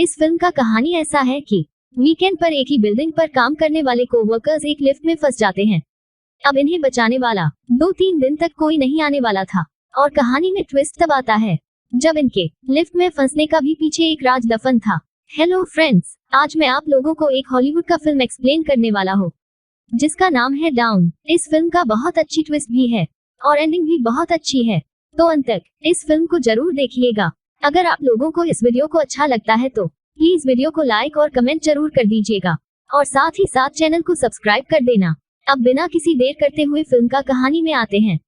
इस फिल्म का कहानी ऐसा है कि वीकेंड पर एक ही बिल्डिंग पर काम करने वाले कोवर्कर्स एक लिफ्ट में फंस जाते हैं। अब इन्हें बचाने वाला 2-3 दिन तक कोई नहीं आने वाला था और कहानी में ट्विस्ट तब आता है जब इनके लिफ्ट में फंसने का भी पीछे एक राज दफन था। हेलो फ्रेंड्स, आज मैं आप लोगों को एक हॉलीवुड का फिल्म एक्सप्लेन करने वाला हूँ जिसका नाम है डाउन। इस फिल्म का बहुत अच्छी ट्विस्ट भी है और एंडिंग भी बहुत अच्छी है, तो अंत तक इस फिल्म को जरूर देखिएगा। अगर आप लोगों को इस वीडियो को अच्छा लगता है तो प्लीज वीडियो को लाइक और कमेंट जरूर कर दीजिएगा और साथ ही साथ चैनल को सब्सक्राइब कर देना। अब बिना किसी देर करते हुए फिल्म का कहानी में आते हैं।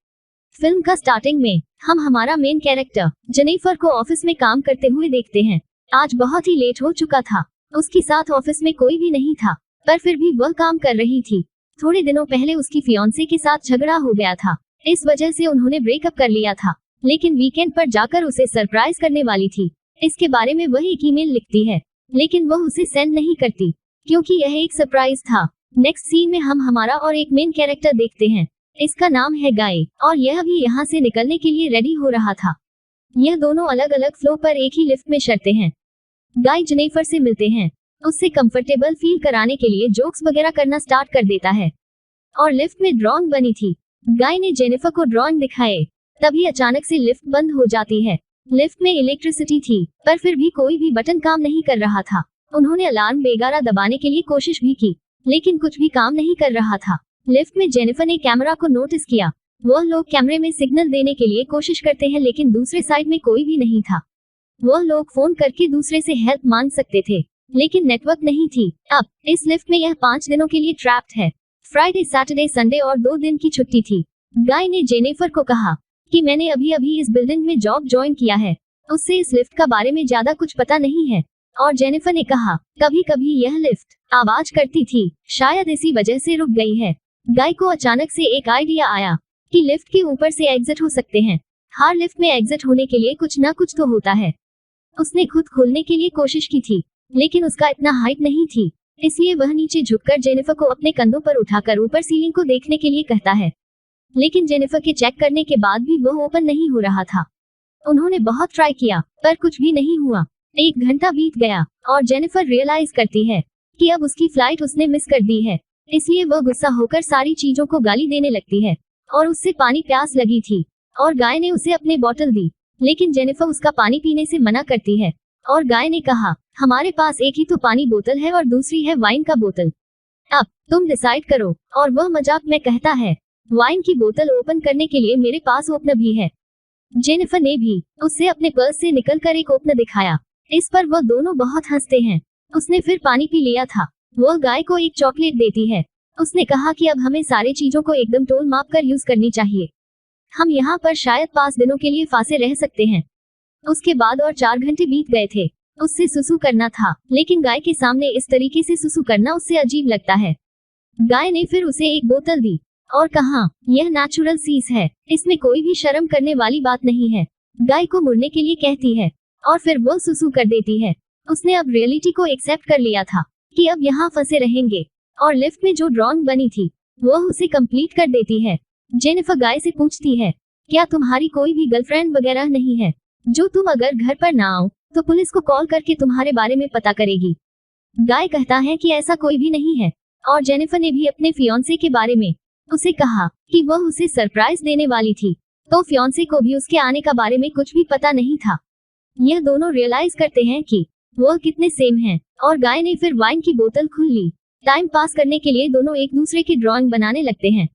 फिल्म का स्टार्टिंग में हम हमारा मेन कैरेक्टर जेनिफर को ऑफिस में काम करते हुए देखते हैं। आज बहुत ही लेट हो चुका था, उसके साथ ऑफिस में कोई भी नहीं था, पर फिर भी वह काम कर रही थी। थोड़े दिनों पहले उसकी फियांसे के साथ झगड़ा हो गया था, इस वजह से उन्होंने ब्रेकअप कर लिया था, लेकिन वीकेंड पर जाकर उसे सरप्राइज करने वाली थी। इसके बारे में वह एक ईमेल लिखती है, लेकिन वह उसे सेंड नहीं करती क्योंकि यह एक सरप्राइज था। नेक्स्ट सीन में हम हमारा और एक मेन कैरेक्टर देखते हैं, इसका नाम है गाय और यह भी यहाँ से निकलने के लिए रेडी हो रहा था। यह दोनों अलग अलग फ्लोर पर एक ही लिफ्ट में चढ़ते हैं। गाय जेनिफर से मिलते हैं, उससे कंफर्टेबल फील कराने के लिए जोक्स वगैरह करना स्टार्ट कर देता है और लिफ्ट में ड्राइंग बनी थी। गाय ने जेनिफर को ड्राइंग दिखाए, तभी अचानक से लिफ्ट बंद हो जाती है। लिफ्ट में इलेक्ट्रिसिटी थी, पर फिर भी कोई भी बटन काम नहीं कर रहा था। उन्होंने अलार्म वगैरह दबाने के लिए कोशिश भी की, लेकिन कुछ भी काम नहीं कर रहा था। लिफ्ट में जेनिफर ने कैमरा को नोटिस किया। वह लोग कैमरे में सिग्नल देने के लिए कोशिश करते हैं, लेकिन दूसरे साइड में कोई भी नहीं था। वह लोग फोन करके दूसरे से हेल्प मांग सकते थे, लेकिन नेटवर्क नहीं थी। अब इस लिफ्ट में यह 5 दिनों के लिए ट्रैप्ड है। फ्राइडे, सैटरडे, संडे और 2 दिन की छुट्टी थी। गाय ने जेनिफर को कहा कि मैंने अभी अभी इस बिल्डिंग में जॉब ज्वाइन किया है, उससे इस लिफ्ट का बारे में ज्यादा कुछ पता नहीं है। और जेनिफर ने कहा कभी कभी यह लिफ्ट आवाज करती थी, शायद इसी वजह से रुक गई है। गाय को अचानक से एक आइडिया आया कि लिफ्ट के ऊपर से एग्जिट हो सकते हैं। हर लिफ्ट में एग्जिट होने के लिए कुछ ना कुछ तो होता है। उसने खुद खोलने के लिए कोशिश की थी, लेकिन उसका इतना हाइट नहीं थी, इसलिए वह नीचे झुककर जेनिफर को अपने कंधों पर उठाकर ऊपर सीलिंग को देखने के लिए कहता है, लेकिन जेनिफर के चेक करने के बाद भी वह ओपन नहीं हो रहा था। उन्होंने बहुत ट्राई किया, पर कुछ भी नहीं हुआ। 1 घंटा बीत गया और जेनिफर रियलाइज करती है कि अब उसकी फ्लाइट उसने मिस कर दी है, इसलिए वह गुस्सा होकर सारी चीजों को गाली देने लगती है और उससे पानी प्यास लगी थी और गाय ने उसे अपनी बोतल दी, लेकिन जेनिफर उसका पानी पीने से मना करती है और गाय ने कहा हमारे पास एक ही तो पानी बोतल है और दूसरी है वाइन का बोतल, अब तुम डिसाइड करो। और वह मजाक में कहता है वाइन की बोतल ओपन करने के लिए मेरे पास ओपनर भी है। जेनिफर ने भी उससे अपने पर्स से निकलकर एक ओपनर दिखाया, इस पर वह दोनों बहुत हंसते हैं। उसने फिर पानी पी लिया था। वह गाय को एक चॉकलेट देती है। उसने कहा कि अब हमें सारी चीजों को एकदम तोल माप कर यूज करनी चाहिए, हम यहाँ पर शायद 5 दिनों के लिए फांसे रह सकते हैं। उसके बाद और 4 घंटे बीत गए थे। उससे सुसु करना था, लेकिन गाय के सामने इस तरीके से सुसु करना उससे अजीब लगता है। गाय ने फिर उसे एक बोतल दी और कहा यह नेचुरल सीस है, इसमें कोई भी शर्म करने वाली बात नहीं है। गाय को मुड़ने के लिए कहती है और फिर वो सुसु कर देती है। उसने अब रियलिटी को एक्सेप्ट कर लिया था कि अब यहाँ फंसे रहेंगे और लिफ्ट में जो ड्राइंग बनी थी वह उसे कंप्लीट कर देती है। जेनिफर गाय से पूछती है क्या तुम्हारी कोई भी गर्लफ्रेंड वगैरह नहीं है जो तुम अगर घर पर ना आओ तो पुलिस को कॉल करके तुम्हारे बारे में पता करेगी। गाय कहता है कि ऐसा कोई भी नहीं है और जेनिफर ने भी अपने फियांसे के बारे में उसे कहा कि वह उसे सरप्राइज देने वाली थी, तो फियांसे को भी उसके आने का बारे में कुछ भी पता नहीं था। यह दोनों रियलाइज करते हैं कि वह कितने सेम हैं और गाय ने फिर वाइन की बोतल खुल ली। टाइम पास करने के लिए दोनों एक दूसरे की ड्राइंग बनाने लगते हैं।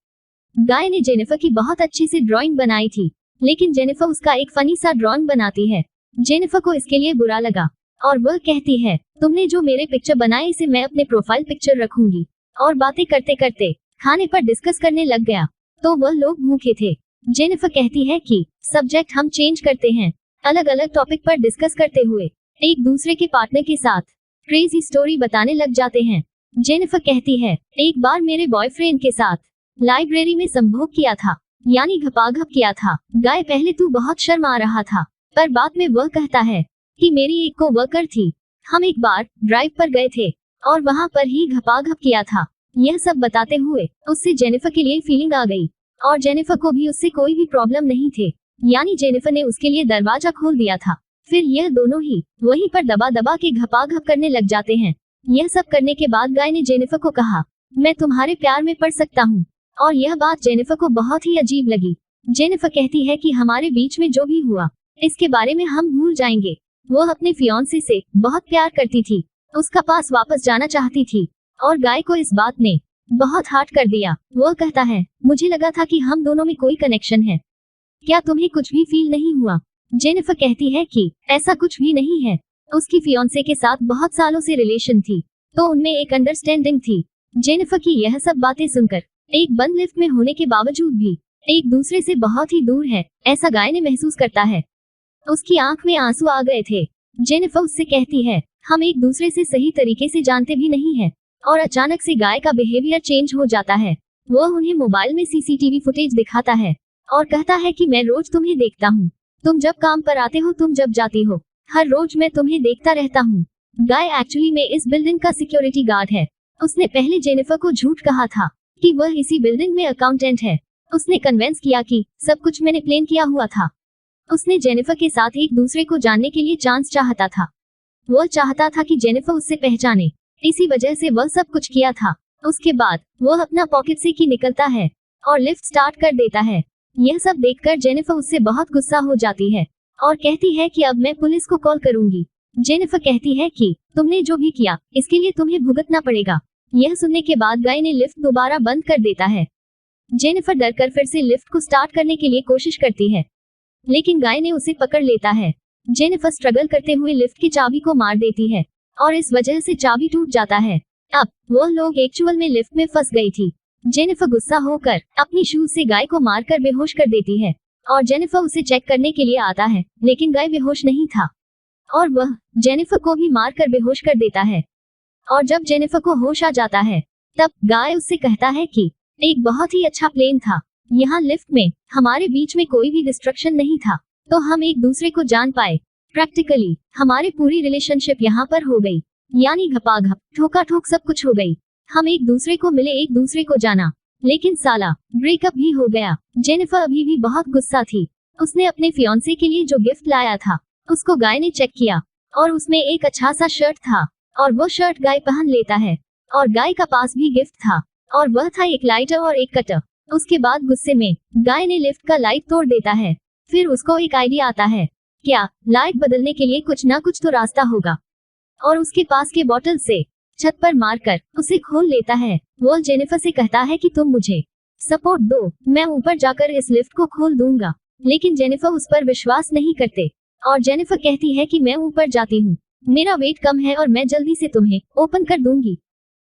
गाय ने जेनिफर की बहुत अच्छी से ड्राइंग बनाई थी, लेकिन जेनिफर उसका एक फनी सा ड्राइंग बनाती है। जेनिफर को इसके लिए बुरा लगा और वह कहती है तुमने जो मेरे पिक्चर बनाए इसे मैं अपने प्रोफाइल पिक्चर रखूंगी। और बातें करते करते खाने पर डिस्कस करने लग गया, तो वह लोग भूखे थे। जेनिफर कहती है कि सब्जेक्ट हम चेंज करते हैं, अलग अलग टॉपिक पर डिस्कस करते हुए एक दूसरे के पार्टनर के साथ क्रेजी स्टोरी बताने लग जाते हैं। जेनिफर कहती है एक बार मेरे बॉयफ्रेंड के साथ लाइब्रेरी में संभोग किया था, यानी घपाघप किया था। गाय पहले तो बहुत शर्म आ रहा था, पर बाद में वह कहता है कि मेरी एक को वर्कर थी, हम एक बार ड्राइव पर गए थे और वहाँ पर ही घपाघप किया था। यह सब बताते हुए उससे जेनिफर के लिए फीलिंग आ गई और जेनिफर को भी उससे कोई भी प्रॉब्लम नहीं थे, यानी जेनिफर ने उसके लिए दरवाजा खोल दिया था। फिर यह दोनों ही वहीं पर दबा दबा के घपाघप करने लग जाते हैं। यह सब करने के बाद गाय ने जेनिफर को कहा, मैं तुम्हारे प्यार में पड़ सकता हूँ। और यह बात जेनिफर को बहुत ही अजीब लगी। जेनिफर कहती है कि हमारे बीच में जो भी हुआ इसके बारे में हम भूल जाएंगे। वो अपने फियांसे से बहुत प्यार करती थी, उसका पास वापस जाना चाहती थी और गाय को इस बात ने बहुत हर्ट कर दिया। वो कहता है, मुझे लगा था कि हम दोनों में कोई कनेक्शन है, क्या तुम्हें कुछ भी फील नहीं हुआ? जेनिफर कहती है कि ऐसा कुछ भी नहीं है। उसकी फियांसे के साथ बहुत सालों से रिलेशन थी, तो उनमें एक अंडरस्टैंडिंग थी। जेनिफर की यह सब बातें सुनकर एक बंद लिफ्ट में होने के बावजूद भी एक दूसरे से बहुत ही दूर है, ऐसा गाय ने महसूस करता है। उसकी आंख में आंसू आ गए थे। जेनिफर उससे कहती है, हम एक दूसरे से सही तरीके से जानते भी नहीं है। और अचानक से गाय का बिहेवियर चेंज हो जाता है। वो उन्हें मोबाइल में सीसीटीवी फुटेज दिखाता है और कहता है कि मैं रोज तुम्हें देखता हूँ, तुम जब काम पर आते हो, तुम जब जाती हो, हर रोज मैं तुम्हें देखता रहता हूँ। गाय एक्चुअली में इस बिल्डिंग का सिक्योरिटी गार्ड है। उसने पहले जेनिफर को झूठ कहा था कि वह इसी बिल्डिंग में अकाउंटेंट है। उसने कन्विंस किया कि सब कुछ मैंने प्लान किया हुआ था। उसने जेनिफर के साथ एक दूसरे को जानने के लिए चांस चाहता था। वह चाहता था कि जेनिफर उससे पहचाने, इसी वजह से वह सब कुछ किया था। उसके बाद वह अपना पॉकेट से की निकलता है और लिफ्ट स्टार्ट कर देता है। यह सब देखकर जेनिफर उससे बहुत गुस्सा हो जाती है और कहती है कि अब मैं पुलिस को कॉल करूंगी। जेनिफर कहती है कि तुमने जो भी किया इसके लिए तुम्हें भुगतना पड़ेगा। यह सुनने के बाद गाय ने लिफ्ट दोबारा बंद कर देता है। जेनिफर डरकर फिर से लिफ्ट को स्टार्ट करने के लिए कोशिश करती है, लेकिन गाय ने उसे पकड़ लेता है। जेनिफर स्ट्रगल करते हुए लिफ्ट की चाबी को मार देती है और इस वजह से चाबी टूट जाता है। अब वो लोग एक्चुअल में लिफ्ट में फंस गई थी। जेनिफर गुस्सा होकर अपनी शूज से गाय को मारकर बेहोश कर देती है और जेनिफर उसे चेक करने के लिए आता है, लेकिन गाय बेहोश नहीं था और वह जेनिफर को भी मारकर बेहोश कर देता है। और जब जेनिफर को होश आ जाता है तब गाय उससे कहता है कि एक बहुत ही अच्छा प्लान था। यहाँ लिफ्ट में हमारे बीच में कोई भी डिस्ट्रक्शन नहीं था, तो हम एक दूसरे को जान पाए। प्रैक्टिकली हमारी पूरी रिलेशनशिप यहाँ पर हो गई, यानी घपाघप ठोका ठोक सब कुछ हो गई। हम एक दूसरे को मिले, एक दूसरे को जाना, लेकिन साला ब्रेकअप भी हो गया। जेनिफर अभी भी बहुत गुस्सा थी। उसने अपने फियांसे के लिए जो गिफ्ट लाया था उसको गाय ने चेक किया और उसमें एक अच्छा सा शर्ट था और वो शर्ट गाय पहन लेता है और गाय का पास भी गिफ्ट था और वह था एक लाइटर और एक कटर। उसके बाद गुस्से में गाय ने लिफ्ट का लाइट तोड़ देता है। फिर उसको एक आइडिया आता है, क्या लाइट बदलने के लिए कुछ ना कुछ तो रास्ता होगा, और उसके पास के बोतल से छत पर मारकर उसे खोल लेता है। वो जेनिफर से कहता है कि तुम मुझे सपोर्ट दो, मैं ऊपर जाकर इस लिफ्ट को खोल दूंगा। लेकिन जेनिफर उस पर विश्वास नहीं करते और जेनिफर कहती है कि मैं ऊपर जाती हूँ, मेरा वेट कम है और मैं जल्दी से तुम्हें ओपन कर दूंगी।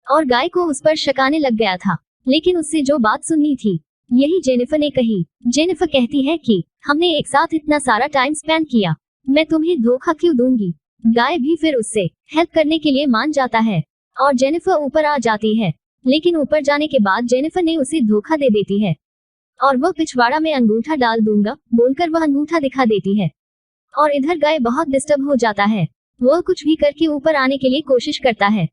और गाय को उस पर शक आने लग गया था, लेकिन उससे जो बात सुननी थी यही जेनिफर ने कही। जेनिफर कहती है कि हमने एक साथ इतना सारा टाइम स्पेंड किया, मैं तुम्हें धोखा क्यों दूंगी। गाय भी फिर उससे हेल्प करने के लिए मान जाता है और जेनिफर ऊपर आ जाती है। लेकिन ऊपर जाने के बाद जेनिफर ने उसे धोखा दे देती है और वह पिछवाड़ा में अंगूठा डाल दूंगा बोलकर वह अंगूठा दिखा देती है। और इधर गाय बहुत डिस्टर्ब हो जाता है। वह कुछ भी करके ऊपर आने के लिए कोशिश करता है।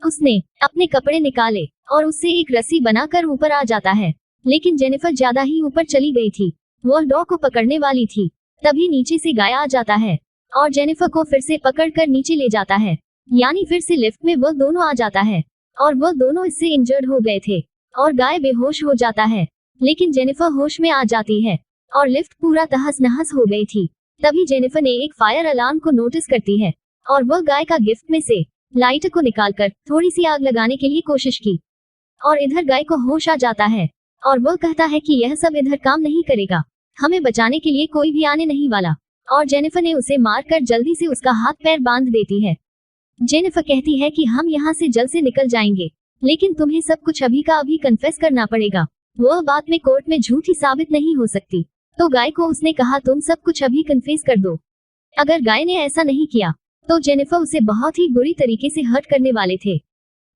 उसने अपने कपड़े निकाले और उससे एक रस्सी बनाकर ऊपर आ जाता है, लेकिन जेनिफर ज्यादा ही ऊपर चली गई थी। वह डॉ को पकड़ने वाली थी, तभी नीचे से गाय आ जाता है और जेनिफर को फिर से पकड़कर नीचे ले जाता है। यानी फिर से लिफ्ट में वह दोनों आ जाता है और वह दोनों इससे इंजर्ड हो गए थे और गाय बेहोश हो जाता है। लेकिन जेनिफर होश में आ जाती है और लिफ्ट पूरा तहस नहस हो गई थी। तभी जेनिफर ने एक फायर अलार्म को नोटिस करती है और वह गाय का गिफ्ट में से लाइटर को निकालकर थोड़ी सी आग लगाने के लिए कोशिश की और इधर गाय को होश आ जाता है और वह कहता है कि यह सब इधर काम नहीं करेगा, हमें बचाने के लिए कोई भी आने नहीं वाला। और जेनिफर ने उसे मारकर जल्दी से उसका हाथ पैर बांध देती है। जेनिफर कहती है कि हम यहाँ से जल्द से निकल जाएंगे, लेकिन तुम्हें सब कुछ अभी का अभी कन्फेस करना पड़ेगा। वह बात में कोर्ट में झूठी साबित नहीं हो सकती। तो गाय को उसने कहा तुम सब कुछ अभी कन्फेस कर दो। अगर गाय ने ऐसा नहीं किया तो जेनिफर उसे बहुत ही बुरी तरीके से हर्ट करने वाले थे।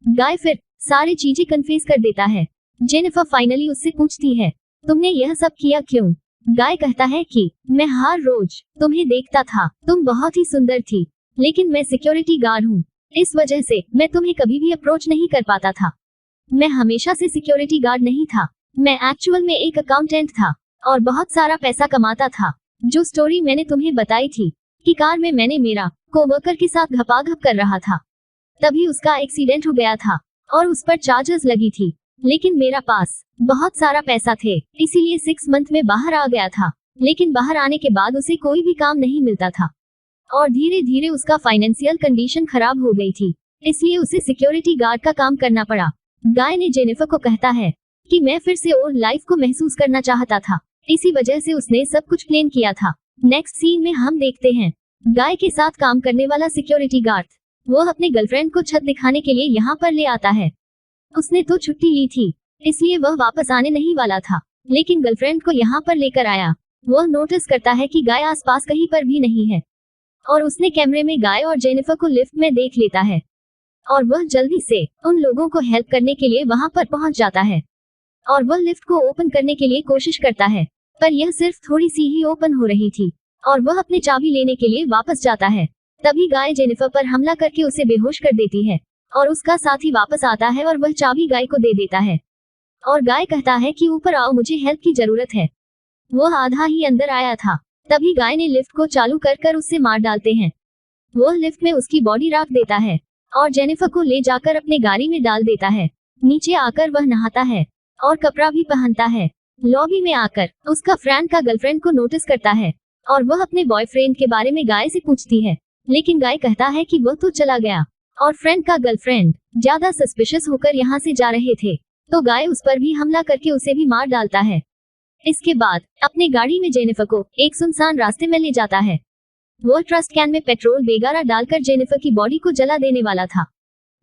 गाय फिर सारी चीजें कन्फेस कर देता है। जेनिफर फाइनली उससे पूछती है तुमने यह सब किया क्यों। गाय कहता है कि मैं हर रोज तुम्हें देखता था, तुम बहुत ही सुंदर थी, लेकिन मैं सिक्योरिटी गार्ड हूँ, इस वजह से मैं तुम्हें कभी भी अप्रोच नहीं कर पाता था। मैं हमेशा से सिक्योरिटी गार्ड नहीं था, मैं एक्चुअल में एक अकाउंटेंट था और बहुत सारा पैसा कमाता था। जो स्टोरी मैंने तुम्हें बताई थी कि कार में मैंने मेरा कोवर्कर के साथ घपाघप कर रहा था, तभी उसका एक्सीडेंट हो गया था और उस पर चार्जेस लगी थी। लेकिन मेरा पास बहुत सारा पैसा थे, इसीलिए 6 मंथ में बाहर आ गया था। लेकिन बाहर आने के बाद उसे कोई भी काम नहीं मिलता था और धीरे धीरे उसका फाइनेंशियल कंडीशन खराब हो गई थी, इसलिए उसे सिक्योरिटी गार्ड का काम करना पड़ा। गाय ने जेनिफर को कहता है कि मैं फिर से ओल्ड लाइफ को महसूस करना चाहता था, इसी वजह से उसने सब कुछ प्लान किया था। नेक्स्ट सीन में हम देखते हैं गाय के साथ काम करने वाला सिक्योरिटी गार्ड, वो अपने गर्लफ्रेंड को छत दिखाने के लिए यहाँ पर ले आता है। उसने तो छुट्टी ली थी, इसलिए वह वापस आने नहीं वाला था, लेकिन गर्लफ्रेंड को यहाँ पर लेकर आया। वह नोटिस करता है कि गाय आसपास कहीं पर भी नहीं है और उसने कैमरे में गाय और जेनिफर को लिफ्ट में देख लेता है और वह जल्दी से उन लोगों को हेल्प करने के लिए वहां पर पहुंच जाता है और वह लिफ्ट को ओपन करने के लिए कोशिश करता है, पर यह सिर्फ थोड़ी सी ही ओपन हो रही थी और वह अपनी चाबी लेने के लिए वापस जाता है। तभी गाय जेनिफर पर हमला करके उसे बेहोश कर देती है और उसका साथी वापस आता है और वह चाबी गाय को दे देता है और गाय कहता है कि ऊपर आओ, मुझे हेल्प की जरूरत है। वह आधा ही अंदर आया था, तभी गाय ने लिफ्ट को चालू कर उससे मार डालते हैं। वह लिफ्ट में उसकी बॉडी रख देता है और जेनिफर को ले जाकर अपने गाड़ी में डाल देता है। नीचे आकर वह नहाता है और कपड़ा भी पहनता है। लॉबी में आकर उसका फ्रेंड का गर्लफ्रेंड को नोटिस करता है और वह अपने बॉयफ्रेंड के बारे में गाय से पूछती है, लेकिन गाय कहता है कि वह तो चला गया और फ्रेंड का गर्लफ्रेंड ज्यादा सस्पिशियस होकर यहाँ से जा रहे थे, तो गाय उस पर भी हमला करके उसे भी मार डालता है। इसके बाद अपने गाड़ी में जेनिफर को एक सुनसान रास्ते में ले जाता है। वह ट्रस्ट कैन में पेट्रोल वगैरह डालकर जेनिफर की बॉडी को जला देने वाला था,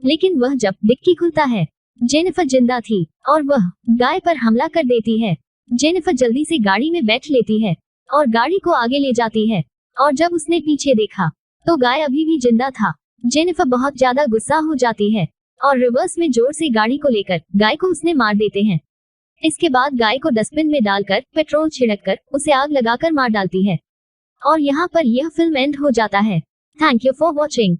लेकिन वह जब डिक्की खुलता है, जेनिफर जिंदा थी और वह गाय पर हमला कर देती है। जेनिफर जल्दी से गाड़ी में बैठ लेती है और गाड़ी को आगे ले जाती है और जब उसने पीछे देखा तो गाय अभी भी जिंदा था। जेनिफर बहुत ज्यादा गुस्सा हो जाती है और रिवर्स में जोर से गाड़ी को लेकर गाय को उसने मार देते हैं। इसके बाद गाय को डस्टबिन में डालकर पेट्रोल छिड़ककर उसे आग लगाकर मार डालती है और यहाँ पर यह फिल्म एंड हो जाता है। Thank you for watching.